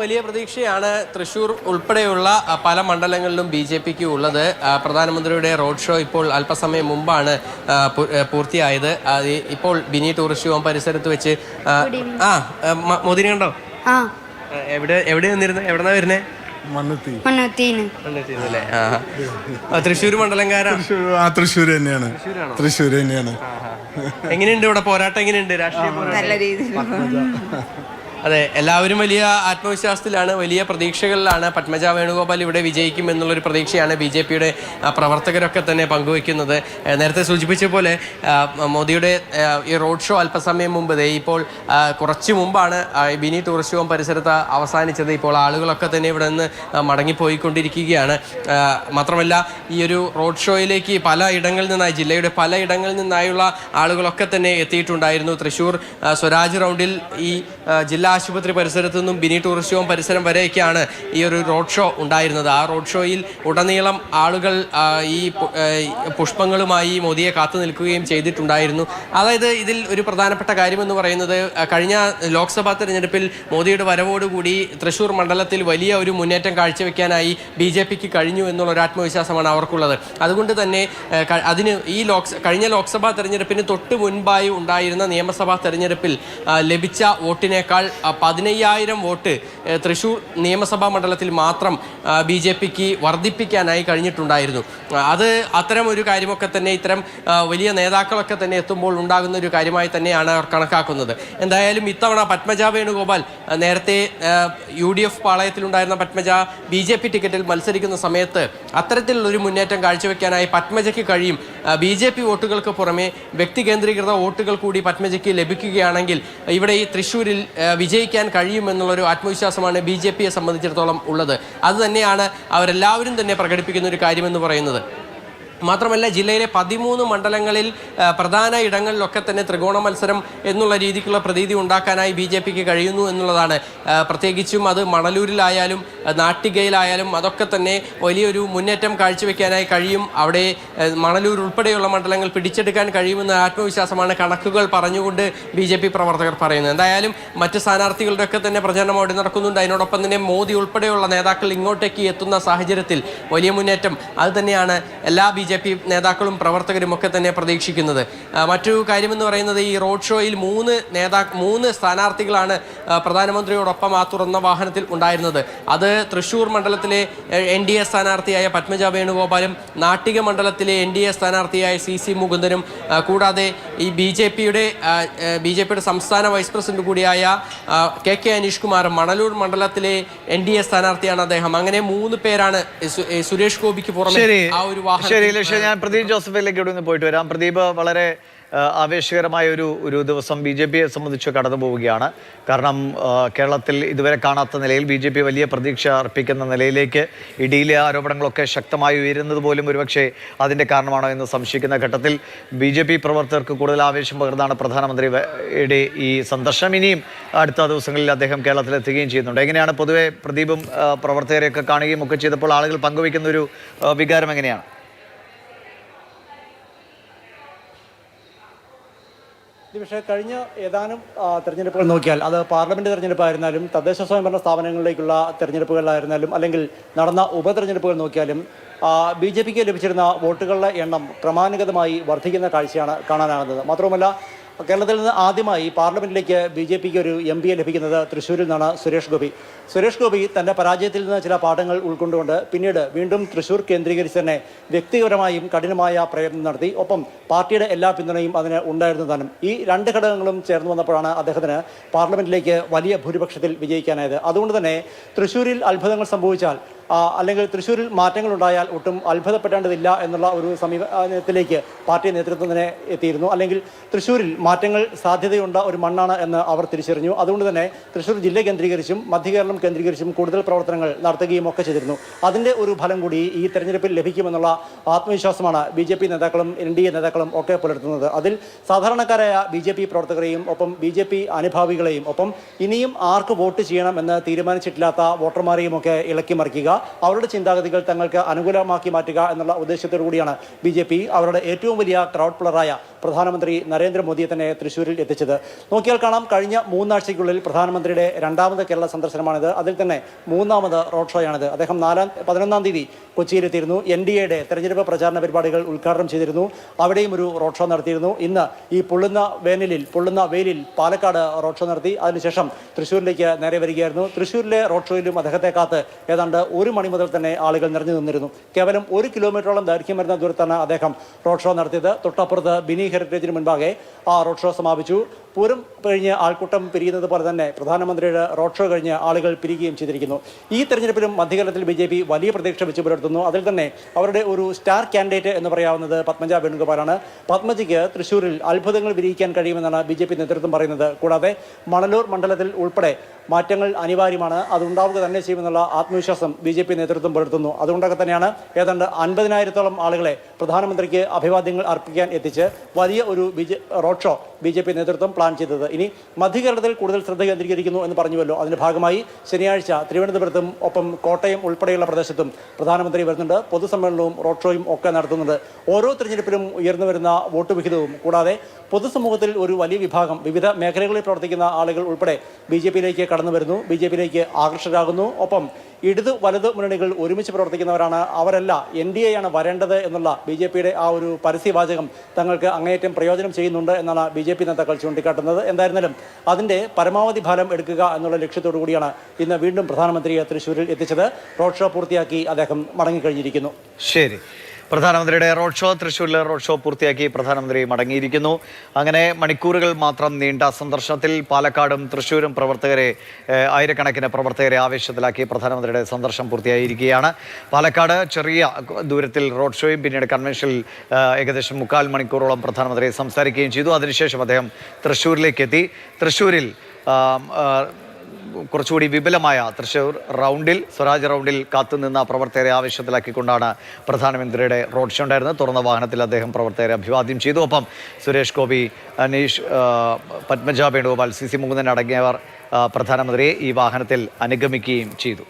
വലിയ പ്രതീക്ഷയാണ് തൃശൂർ ഉൾപ്പെടെയുള്ള പല മണ്ഡലങ്ങളിലും ബി.ജെ.പിക്ക് ഉള്ളത്. പ്രധാനമന്ത്രിയുടെ റോഡ് ഷോ ഇപ്പോൾ അല്പസമയം മുമ്പാണ് പൂർത്തിയായത്. ഇപ്പോൾ ബിനി ടൂറിസ്റ്റ് ഹോം പരിസരത്ത് വെച്ച് മോദിനെ കണ്ടോ? എവിടെ നിന്നിരുന്നു? എവിടെന്നാ വരുന്നേ? തൃശ്ശൂർ മണ്ഡലംകാരാണ്. തൃശ്ശൂർ തന്നെയാണ്. എങ്ങനെയുണ്ട് ഇവിടെ പോരാട്ടം? എങ്ങനെയുണ്ട് രാഷ്ട്രീയ പോരാട്ടം? അതെ, എല്ലാവരും വലിയ ആത്മവിശ്വാസത്തിലാണ്, വലിയ പ്രതീക്ഷകളിലാണ്. പത്മജ വേണുഗോപാൽ ഇവിടെ വിജയിക്കും എന്നുള്ളൊരു പ്രതീക്ഷയാണ് ബി.ജെ.പിയുടെ പ്രവർത്തകരൊക്കെ തന്നെ പങ്കുവയ്ക്കുന്നത്. നേരത്തെ സൂചിപ്പിച്ച പോലെ മോദിയുടെ ഈ റോഡ് ഷോ അല്പസമയം മുമ്പ് ഇപ്പോൾ കുറച്ച് മുമ്പാണ് ബിനി ടൂറിസ്റ്റ് ഹോം പരിസരത്ത് അവസാനിച്ചത്. ഇപ്പോൾ ആളുകളൊക്കെ തന്നെ ഇവിടെ നിന്ന് മടങ്ങിപ്പോയിക്കൊണ്ടിരിക്കുകയാണ്. മാത്രമല്ല, ഈ ഒരു റോഡ് ഷോയിലേക്ക് പല ഇടങ്ങളിൽ നിന്നായി, ജില്ലയുടെ പല ഇടങ്ങളിൽ നിന്നായുള്ള ആളുകളൊക്കെ തന്നെ എത്തിയിട്ടുണ്ടായിരുന്നു. തൃശ്ശൂർ സ്വരാജ് റൗണ്ടിൽ ഈ ജില്ലാ ആശുപത്രി പരിസരത്തു നിന്നും ബിനി ടൂറിസ്റ്റ് ഹോം പരിസരം വരെയൊക്കെയാണ് ഈ ഒരു റോഡ് ഷോ ഉണ്ടായിരുന്നത്. ആ റോഡ് ഷോയിൽ ഉടനീളം ആളുകൾ ഈ പുഷ്പങ്ങളുമായി മോദിയെ കാത്തു നിൽക്കുകയും ചെയ്തിട്ടുണ്ടായിരുന്നു. അതായത് ഇതിൽ ഒരു പ്രധാനപ്പെട്ട കാര്യമെന്ന് പറയുന്നത്, കഴിഞ്ഞ ലോക്സഭാ തെരഞ്ഞെടുപ്പിൽ മോദിയുടെ വരവോടുകൂടി തൃശ്ശൂർ മണ്ഡലത്തിൽ വലിയ ഒരു മുന്നേറ്റം കാഴ്ചവെക്കാനായി ബി.ജെ.പിക്ക് കഴിഞ്ഞു എന്നുള്ളൊരു ആത്മവിശ്വാസമാണ് അവർക്കുള്ളത്. അതുകൊണ്ട് തന്നെ അതിന് കഴിഞ്ഞ ലോക്സഭാ തെരഞ്ഞെടുപ്പിന് തൊട്ട് മുൻപായി ഉണ്ടായിരുന്ന നിയമസഭാ തെരഞ്ഞെടുപ്പിൽ ലഭിച്ച വോട്ടിനേക്കാൾ 15,000 വോട്ട് തൃശ്ശൂർ നിയമസഭാ മണ്ഡലത്തിൽ മാത്രം ബി.ജെ.പിക്ക് വർദ്ധിപ്പിക്കാനായി കഴിഞ്ഞിട്ടുണ്ടായിരുന്നു. അത് അത്തരം ഒരു കാര്യമൊക്കെ തന്നെ ഇത്തരം വലിയ നേതാക്കളൊക്കെ തന്നെ എത്തുമ്പോൾ ഉണ്ടാകുന്ന ഒരു കാര്യമായി തന്നെയാണ് അവർ കണക്കാക്കുന്നത്. എന്തായാലും ഇത്തവണ പത്മജ വേണുഗോപാൽ, നേരത്തെ UDF പാളയത്തിലുണ്ടായിരുന്ന പത്മജ ബി.ജെ.പി ടിക്കറ്റിൽ മത്സരിക്കുന്ന സമയത്ത് അത്തരത്തിലുള്ളൊരു മുന്നേറ്റം കാഴ്ചവെക്കാനായി പത്മജയ്ക്ക് കഴിയും. ബി.ജെ.പി വോട്ടുകൾക്ക് പുറമെ വ്യക്തി കേന്ദ്രീകൃത വോട്ടുകൾ കൂടി പത്മജയ്ക്ക് ലഭിക്കുകയാണെങ്കിൽ ഇവിടെ ഈ തൃശ്ശൂരിൽ വിജയിക്കാൻ കഴിയുമെന്നുള്ളൊരു ആത്മവിശ്വാസമാണ് ബി.ജെ.പിയെ സംബന്ധിച്ചിടത്തോളം ഉള്ളത്. അതുതന്നെയാണ് അവരെല്ലാവരും തന്നെ പ്രകടിപ്പിക്കുന്ന ഒരു കാര്യമെന്ന് പറയുന്നത്. മാത്രമല്ല, ജില്ലയിലെ 13 മണ്ഡലങ്ങളിൽ പ്രധാന ഇടങ്ങളിലൊക്കെ തന്നെ ത്രികോണ മത്സരം എന്നുള്ള രീതിക്കുള്ള പ്രതീതി ഉണ്ടാക്കാനായി ബി.ജെ.പിക്ക് കഴിയുന്നു എന്നുള്ളതാണ്. പ്രത്യേകിച്ചും അത് മണലൂരിലായാലും നാട്ടികയിലായാലും അതൊക്കെ തന്നെ വലിയൊരു മുന്നേറ്റം കാഴ്ചവെക്കാനായി കഴിയും. അവിടെ മണലൂർ ഉൾപ്പെടെയുള്ള മണ്ഡലങ്ങൾ പിടിച്ചെടുക്കാൻ കഴിയുമെന്ന ആത്മവിശ്വാസമാണ് കണക്കുകൾ പറഞ്ഞുകൊണ്ട് ബി.ജെ.പി പ്രവർത്തകർ പറയുന്നത്. എന്തായാലും മറ്റ് സ്ഥാനാർത്ഥികളുടെയൊക്കെ തന്നെ പ്രചരണം അവിടെ നടക്കുന്നുണ്ട്. അതിനോടൊപ്പം തന്നെ മോദി ഉൾപ്പെടെയുള്ള നേതാക്കൾ ഇങ്ങോട്ടേക്ക് എത്തുന്ന സാഹചര്യത്തിൽ വലിയ മുന്നേറ്റം അത് തന്നെയാണ് എല്ലാ ബി.ജെ.പി നേതാക്കളും പ്രവർത്തകരും ഒക്കെ തന്നെ പ്രതീക്ഷിക്കുന്നത്. മറ്റൊരു കാര്യമെന്ന് പറയുന്നത്, ഈ റോഡ് ഷോയിൽ 3 സ്ഥാനാർത്ഥികളാണ് പ്രധാനമന്ത്രിയോടൊപ്പം ആ തുറന്ന വാഹനത്തിൽ ഉണ്ടായിരുന്നത്. അത് തൃശ്ശൂർ മണ്ഡലത്തിലെ NDA സ്ഥാനാർത്ഥിയായ പത്മജ വേണുഗോപാലും നാട്ടിക മണ്ഡലത്തിലെ NDA സ്ഥാനാർത്ഥിയായ CC മുകുന്ദനും, കൂടാതെ ഈ ബി.ജെ.പിയുടെ സംസ്ഥാന വൈസ് പ്രസിഡന്റ് കൂടിയായ KK അനീഷ് കുമാറും, മണലൂർ മണ്ഡലത്തിലെ NDA സ്ഥാനാർത്ഥിയാണ് അദ്ദേഹം. അങ്ങനെ 3 പേരാണ്. സുരേഷ് ഗോപിക്ക് പുറമെ ആ ഒരു വാഹനം. ഞാൻ പ്രദീപ് ജോസഫിലേക്ക് ഇവിടെ നിന്ന് പോയിട്ട് വരാം. പ്രദീപ്, വളരെ ആവേശകരമായ ഒരു ദിവസം ബി.ജെ.പിയെ സംബന്ധിച്ച് കടന്നു പോവുകയാണ്. കാരണം കേരളത്തിൽ ഇതുവരെ കാണാത്ത നിലയിൽ ബി.ജെ.പി വലിയ പ്രതീക്ഷ അർപ്പിക്കുന്ന നിലയിലേക്ക് ഇടിയിലെ ആരോപണങ്ങളൊക്കെ ശക്തമായി ഉയരുന്നത് പോലും ഒരുപക്ഷെ അതിൻ്റെ കാരണമാണോ എന്ന് സംശയിക്കുന്ന ഘട്ടത്തിൽ ബി.ജെ.പി പ്രവർത്തകർക്ക് കൂടുതൽ ആവേശം പകർന്നാണ് പ്രധാനമന്ത്രിയുടെ ഈ സന്ദർശനം. ഇനിയും അടുത്ത ദിവസങ്ങളിൽ അദ്ദേഹം കേരളത്തിലെത്തുകയും ചെയ്യുന്നുണ്ട്. എങ്ങനെയാണ് പൊതുവെ പ്രദീപും പ്രവർത്തകരെയൊക്കെ കാണുകയും ഒക്കെ ചെയ്തപ്പോൾ ആളുകൾ പങ്കുവയ്ക്കുന്ന ഒരു വികാരം എങ്ങനെയാണ്? പക്ഷേ കഴിഞ്ഞ ഏതാനും തെരഞ്ഞെടുപ്പുകൾ നോക്കിയാൽ, അത് പാർലമെൻറ്റ് തെരഞ്ഞെടുപ്പായിരുന്നാലും തദ്ദേശ സ്വയംഭരണ സ്ഥാപനങ്ങളിലേക്കുള്ള തെരഞ്ഞെടുപ്പുകളിലായിരുന്നാലും അല്ലെങ്കിൽ നടന്ന ഉപതെരഞ്ഞെടുപ്പുകൾ നോക്കിയാലും ബി.ജെ.പിക്ക് ലഭിച്ചിരുന്ന വോട്ടുകളുടെ എണ്ണം ക്രമാനുഗതമായി വർദ്ധിക്കുന്ന കാഴ്ചയാണ് കാണാനാകുന്നത്. മാത്രവുമല്ല, കേരളത്തിൽ നിന്ന് ആദ്യമായി പാർലമെൻറ്റിലേക്ക് ബി.ജെ.പിക്ക് ഒരു MP ലഭിക്കുന്നത് തൃശ്ശൂരിൽ നിന്നാണ് സുരേഷ് ഗോപി തൻ്റെ പരാജയത്തിൽ നിന്ന് ചില പാഠങ്ങൾ ഉൾക്കൊണ്ടുകൊണ്ട് പിന്നീട് വീണ്ടും തൃശ്ശൂർ കേന്ദ്രീകരിച്ച് തന്നെ വ്യക്തിപരമായും കഠിനമായ പ്രയത്നം നടത്തി. ഒപ്പം പാർട്ടിയുടെ എല്ലാ പിന്തുണയും അതിന് ഉണ്ടായിരുന്നതാണ്. ഈ 2 ഘടകങ്ങളും ചേർന്ന് വന്നപ്പോഴാണ് അദ്ദേഹത്തിന് പാർലമെൻറ്റിലേക്ക് വലിയ ഭൂരിപക്ഷത്തിൽ വിജയിക്കാനായത്. അതുകൊണ്ട് തന്നെ തൃശ്ശൂരിൽ അത്ഭുതങ്ങൾ സംഭവിച്ചാൽ അല്ലെങ്കിൽ തൃശ്ശൂരിൽ മാറ്റങ്ങൾ ഉണ്ടായാൽ ഒട്ടും അത്ഭുതപ്പെടേണ്ടതില്ല എന്നുള്ള ഒരു സമീപനത്തിലേക്ക് പാർട്ടി നേതൃത്വം തന്നെ എത്തിയിരുന്നു. അല്ലെങ്കിൽ തൃശ്ശൂരിൽ മാറ്റങ്ങൾ സാധ്യതയുള്ള ഒരു മണ്ണാണ് എന്ന് അവർ തിരിച്ചറിഞ്ഞു. അതുകൊണ്ട് തന്നെ തൃശ്ശൂർ ജില്ല കേന്ദ്രീകരിച്ചും മധ്യകേരളം കേന്ദ്രീകരിച്ചും കൂടുതൽ പ്രവർത്തനങ്ങൾ നടത്തുകയും ഒക്കെ ചെയ്തിരുന്നു. അതിൻ്റെ ഒരു ഫലം കൂടി ഈ തെരഞ്ഞെടുപ്പിൽ ലഭിക്കുമെന്നുള്ള ആത്മവിശ്വാസമാണ് ബി.ജെ.പി നേതാക്കളും NDA നേതാക്കളും ഒക്കെ പുലർത്തുന്നത്. അതിൽ സാധാരണക്കാരായ ബി.ജെ.പി പ്രവർത്തകരെയും ഒപ്പം ബി.ജെ.പി അനുഭാവികളെയും ഒപ്പം ഇനിയും ആർക്ക് വോട്ട് ചെയ്യണം എന്ന് തീരുമാനിച്ചിട്ടില്ലാത്ത വോട്ടർമാരെയും ഒക്കെ ഇളക്കി മറിക്കുക, അവരുടെ ചിന്താഗതികൾ തങ്ങൾക്ക് അനുകൂലമാക്കി മാറ്റുക എന്നുള്ള ഉദ്ദേശത്തോടു കൂടിയാണ് BJP അവരുടെ ഏറ്റവും വലിയ ക്രൗഡ് പുള്ളറായ പ്രധാനമന്ത്രി നരേന്ദ്രമോദിയെ തന്നെ തൃശ്ശൂരിൽ എത്തിച്ചത്. നോക്കിയാൽ കാണാം, കഴിഞ്ഞ 3 ആഴ്ചയ്ക്കുള്ളിൽ പ്രധാനമന്ത്രിയുടെ 2ാമത് കേരള സന്ദർശനമാണിത്. അതിൽ തന്നെ 3ാമത് റോഡ് ഷോയാണിത്. അദ്ദേഹം 11-ാം തീയതി കൊച്ചിയിലെത്തിയിരുന്നു. NDAയുടെ തെരഞ്ഞെടുപ്പ് പ്രചാരണ പരിപാടികൾ ഉദ്ഘാടനം ചെയ്തിരുന്നു. അവിടെയും ഒരു റോഡ് ഷോ നടത്തിയിരുന്നു. ഇന്ന് ഈ പൊള്ളുന്ന വെയിലിൽ പാലക്കാട് റോഡ് ഷോ നടത്തി. അതിനുശേഷം തൃശ്ശൂരിലേക്ക് നേരെ വരികയായിരുന്നു. തൃശ്ശൂരിലെ റോഡ് ഷോയിലും അദ്ദേഹത്തെ കാത്ത് ഏതാണ്ട് 1 മണി മുതൽ തന്നെ ആളുകൾ നിറഞ്ഞു നിന്നിരുന്നു. കേവലം 1 കിലോമീറ്ററോളം ദൈർഘ്യം വരുന്ന ദൂരത്താണ് അദ്ദേഹം റോഡ് ഷോ നടത്തിയത്. തൊട്ടപ്പുറത്ത് ബിനി ഹെറിറ്റേജിന് മുൻപാകെ ആ റോഡ് ഷോ സമാപിച്ചു. പൂരം കഴിഞ്ഞ് ആൾക്കൂട്ടം പിരിയുന്നത് പോലെ തന്നെ പ്രധാനമന്ത്രിയുടെ റോഡ് ഷോ കഴിഞ്ഞ് ആളുകൾ പിരിയുകയും ചെയ്തിരിക്കുന്നു. ഈ തെരഞ്ഞെടുപ്പിലും മധ്യകേരളത്തിൽ BJP വലിയ പ്രതീക്ഷ വെച്ച് പുലർത്തുന്നു. അതിൽ തന്നെ അവരുടെ ഒരു സ്റ്റാർ കാൻഡിഡേറ്റ് എന്ന് പറയാവുന്നത് പത്മജ വേണുഗോപാലാണ്. പത്മജിക്ക് തൃശ്ശൂരിൽ അത്ഭുതങ്ങൾ വിരിയിക്കാൻ കഴിയുമെന്നാണ് BJP നേതൃത്വം പറയുന്നത്. കൂടാതെ മണലൂർ മണ്ഡലത്തിൽ ഉൾപ്പെടെ മാറ്റങ്ങൾ അനിവാര്യമാണ്, അതുണ്ടാവുക തന്നെ ചെയ്യുമെന്നുള്ള ആത്മവിശ്വാസം BJP നേതൃത്വം പുലർത്തുന്നു. അതുകൊണ്ടൊക്കെ തന്നെയാണ് ഏതാണ്ട് 50,000-ഓളം ആളുകളെ പ്രധാനമന്ത്രിക്ക് അഭിവാദ്യങ്ങൾ അർപ്പിക്കാൻ എത്തിച്ച് വലിയ ഒരു റോഡ് ഷോ BJP നേതൃത്വം പ്ലാൻ ചെയ്തത്. ഇനി മധ്യകേരളത്തിൽ കൂടുതൽ ശ്രദ്ധ കേന്ദ്രീകരിക്കുന്നു എന്ന് പറഞ്ഞുവല്ലോ. അതിന്റെ ഭാഗമായി ശനിയാഴ്ച തിരുവനന്തപുരത്തും ഒപ്പം കോട്ടയം ഉൾപ്പെടെയുള്ള പ്രദേശത്തും പ്രധാനമന്ത്രി വരുന്നുണ്ട്. പൊതുസമ്മേളനവും റോഡ് ഷോയും ഒക്കെ നടത്തുന്നുണ്ട്. ഓരോ തിരഞ്ഞെടുപ്പിലും ഉയർന്നു വരുന്ന വോട്ട് വിഹിതവും കൂടാതെ പൊതുസമൂഹത്തിൽ ഒരു വലിയ വിഭാഗം വിവിധ മേഖലകളിൽ പ്രവർത്തിക്കുന്ന ആളുകൾ ഉൾപ്പെടെ BJPയിലേക്ക് കടന്നു വരുന്നു, BJPയിലേക്ക് ആകർഷകരാകുന്നു. ഒപ്പം ഇടത് വലത് മുന്നണികൾ ഒരുമിച്ച് പ്രവർത്തിക്കുന്നവരാണ്. അവരല്ല NDA ആണ് വരേണ്ടത് എന്നുള്ള BJPയുടെ ആ ഒരു പരസ്യവാചകം തങ്ങൾക്ക് അങ്ങേയറ്റം പ്രയോജനം ചെയ്യുന്നുണ്ട് എന്നാണ് BJP നേതാക്കൾ ചൂണ്ടിക്കാട്ടുന്നത്. എന്തായിരുന്നാലും അതിൻ്റെ പരമാവധി ഫലം എടുക്കുക എന്നുള്ള ലക്ഷ്യത്തോടു കൂടിയാണ് ഇന്ന് വീണ്ടും പ്രധാനമന്ത്രിയെ തൃശ്ശൂരിൽ എത്തിച്ചത്. റോഡ് ഷോ പൂർത്തിയാക്കി അദ്ദേഹം മടങ്ങിക്കഴിഞ്ഞിരിക്കുന്നു. ശരി, പ്രധാനമന്ത്രിയുടെ റോഡ് ഷോ, തൃശ്ശൂരിലെ റോഡ് ഷോ പൂർത്തിയാക്കി പ്രധാനമന്ത്രി മടങ്ങിയിരിക്കുന്നു. അങ്ങനെ മണിക്കൂറുകൾ മാത്രം നീണ്ട സന്ദർശനത്തിൽ പാലക്കാടും തൃശ്ശൂരും ആയിരക്കണക്കിന് പ്രവർത്തകരെ ആവേശത്തിലാക്കി പ്രധാനമന്ത്രിയുടെ സന്ദർശനം പൂർത്തിയായിരിക്കുകയാണ്. പാലക്കാട് ചെറിയ ദൂരത്തിൽ റോഡ് ഷോയും പിന്നീട് കൺവെൻഷനിൽ ഏകദേശം 3/4 മണിക്കൂറോളം പ്രധാനമന്ത്രി സംസാരിക്കുകയും ചെയ്തു. അതിനുശേഷം അദ്ദേഹം തൃശ്ശൂരിലേക്ക് എത്തി. തൃശ്ശൂരിൽ കുറച്ചുകൂടി വിപുലമായ തൃശ്ശൂർ റൗണ്ടിൽ, സ്വരാജ് റൗണ്ടിൽ കാത്തുനിന്ന പ്രവർത്തകരെ ആവേശത്തിലാക്കിക്കൊണ്ടാണ് പ്രധാനമന്ത്രിയുടെ റോഡ് ഷോ ഉണ്ടായിരുന്നത്. തുറന്ന വാഹനത്തിൽ അദ്ദേഹം പ്രവർത്തകരെ അഭിവാദ്യം ചെയ്തു. ഒപ്പം സുരേഷ് ഗോപി, അനീഷ്, പത്മജ വേണുഗോപാൽ, CC മുകുന്ദൻ അടങ്ങിയവർ പ്രധാനമന്ത്രിയെ ഈ വാഹനത്തിൽ അനുഗമിക്കുകയും ചെയ്തു.